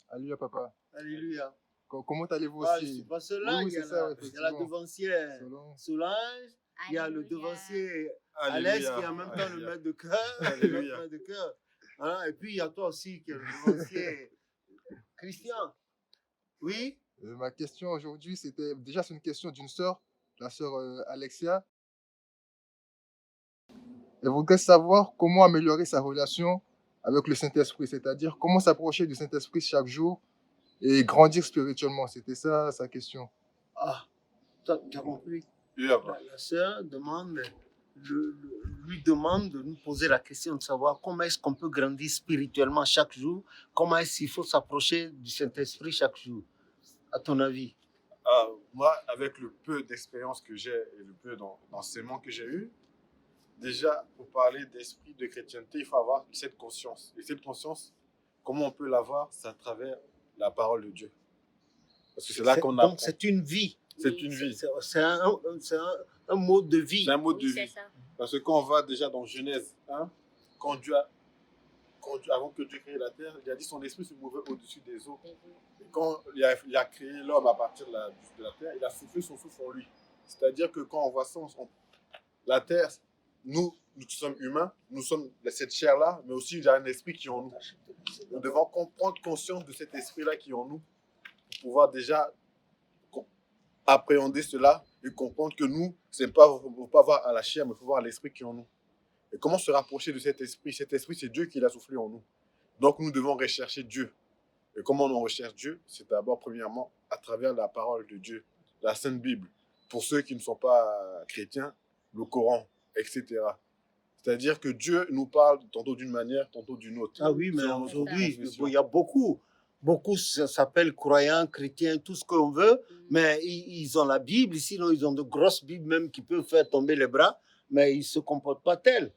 Alléluia, papa. Alléluia. Comment allez-vous Ah, aussi? c'est pas cela, Oui, il y a c'est ça, la, il y a la effectivement. devancière Selon. Solange, il y a le Alléluia. devancier Alex Alléluia. qui est en même temps le Alléluia. maître de cœur. Le Alléluia. maître de cœur. Voilà, et puis il y a toi aussi qui est le devancier Christian. Oui? Ma question aujourd'hui, c'était déjà c'est une question d'une sœur, la sœur Alexia. Elle voudrait savoir comment améliorer sa relation avec le Saint-Esprit, c'est-à-dire comment s'approcher du Saint-Esprit chaque jour et grandir spirituellement. C'était ça sa question. Ah, tu as compris. La sœur demande, lui demande de nous poser la question de savoir comment est-ce qu'on peut grandir spirituellement chaque jour, comment est-ce qu'il faut s'approcher du Saint-Esprit chaque jour, à ton avis? Moi, avec le peu d'expérience que j'ai et le peu d'enseignement que j'ai eu, déjà, pour parler d'esprit de chrétienté, il faut avoir cette conscience. Et cette conscience, comment on peut l'avoir? C'est à travers la parole de Dieu. Parce que c'est là qu'on apprend. Donc, c'est une vie. C'est une vie. C'est un mode de vie. C'est un mode de Oui, c'est vie. ça. Parce que quand on va déjà dans Genèse 1, avant que Dieu crée la terre, il a dit son esprit se mouvait au-dessus des eaux. Et quand il a créé l'homme à partir de la terre, il a soufflé son souffle en lui. C'est-à-dire que quand on voit ça, la terre, nous sommes humains, nous sommes cette chair-là, mais aussi il y a un esprit qui est en nous. Nous devons prendre conscience de cet esprit-là qui est en nous pour pouvoir déjà appréhender cela et comprendre que nous, il ne faut pas voir à la chair, mais il faut voir à l'esprit qui est en nous. Et comment se rapprocher de cet esprit? Cet esprit, c'est Dieu qui l'a soufflé en nous. Donc nous devons rechercher Dieu. Et comment on recherche Dieu? C'est d'abord, premièrement, à travers la parole de Dieu, la Sainte Bible. Pour ceux qui ne sont pas chrétiens, le Coran, etc. C'est-à-dire que Dieu nous parle tantôt d'une manière, tantôt d'une autre. Ah oui, mais aujourd'hui, il y a beaucoup s'appellent croyants, chrétiens, tout ce qu'on veut, mais ils ont la Bible, sinon ils ont de grosses Bibles même qui peuvent faire tomber les bras, mais ils ne se comportent pas tels.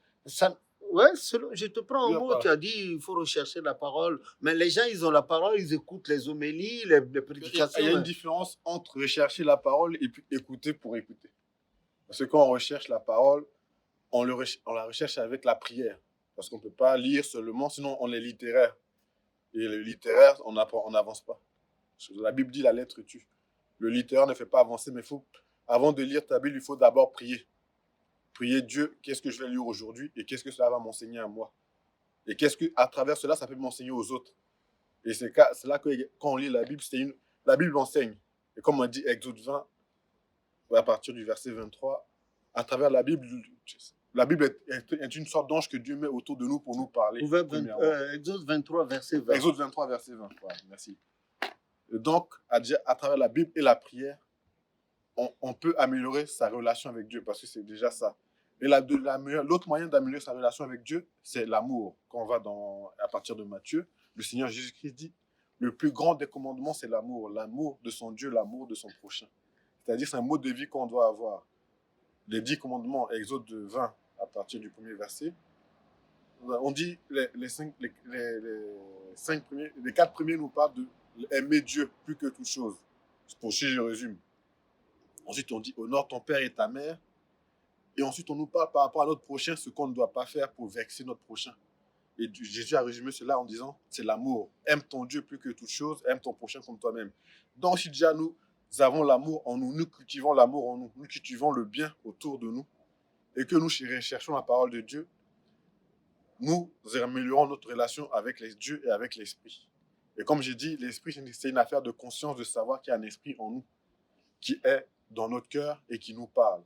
Ouais, je te prends un mot, tu as dit il faut rechercher la parole, mais les gens, ils ont la parole, ils écoutent les homélies, les prédications. Il y a une différence entre rechercher la parole et puis écouter pour écouter. Parce que quand on recherche la parole, on la recherche avec la prière. Parce qu'on ne peut pas lire seulement, sinon on est littéraire. Et le littéraire, on n'avance pas. La Bible dit la lettre tue. Le littéraire ne fait pas avancer, mais avant de lire ta Bible, il faut d'abord prier. Prier Dieu, qu'est-ce que je vais lire aujourd'hui et qu'est-ce que cela va m'enseigner à moi? Et qu'est-ce que, à travers cela, ça peut m'enseigner aux autres? Et c'est là que quand on lit la Bible, la Bible enseigne. Et comme on dit Exode 20, à partir du verset 23, à travers la Bible est une sorte d'ange que Dieu met autour de nous pour nous parler. Exode 23, verset 20. Exode 23, verset 20. Ouais, merci. Et donc, à travers la Bible et la prière, on peut améliorer sa relation avec Dieu, parce que c'est déjà ça. Et l'autre moyen d'améliorer sa relation avec Dieu, c'est l'amour. Quand on va à partir de Matthieu, le Seigneur Jésus-Christ dit, le plus grand des commandements, c'est l'amour. L'amour de son Dieu, l'amour de son prochain. C'est-à-dire, c'est un mode de vie qu'on doit avoir. Les 10 commandements, Exode 20, à partir du premier verset, on dit les 4 premiers nous parlent d'aimer Dieu plus que toute chose. Pour si je résume. Ensuite, on dit honore ton père et ta mère. Et ensuite, on nous parle par rapport à notre prochain, ce qu'on ne doit pas faire pour vexer notre prochain. Et Jésus a résumé cela en disant, c'est l'amour. Aime ton Dieu plus que toute chose, aime ton prochain comme toi-même. Donc, si déjà nous avons l'amour en nous, nous cultivons l'amour en nous, nous cultivons le bien autour de nous, et que nous recherchons la parole de Dieu, nous améliorons notre relation avec les dieux et avec l'esprit. Et comme j'ai dit, l'esprit, c'est une affaire de conscience, de savoir qu'il y a un esprit en nous, qui est dans notre cœur et qui nous parle.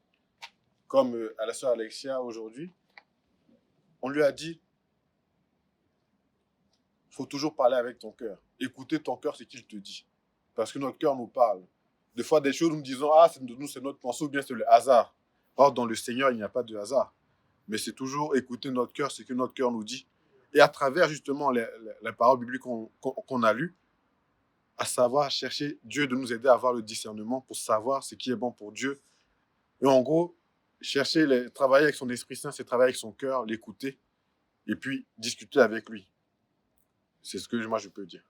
Comme à la sœur Alexia aujourd'hui, on lui a dit, il faut toujours parler avec ton cœur. Écouter ton cœur, ce qu'il te dit. Parce que notre cœur nous parle. Des fois, des choses, nous disons, nous, c'est notre pensée ou bien c'est le hasard. Or, dans le Seigneur, il n'y a pas de hasard. Mais c'est toujours écouter notre cœur, ce que notre cœur nous dit. Et à travers, justement, les paroles bibliques qu'on a lues, à savoir chercher Dieu de nous aider à avoir le discernement pour savoir ce qui est bon pour Dieu. Et en gros, travailler avec son Esprit Saint, c'est travailler avec son cœur, l'écouter, et puis discuter avec lui. C'est ce que moi je peux dire.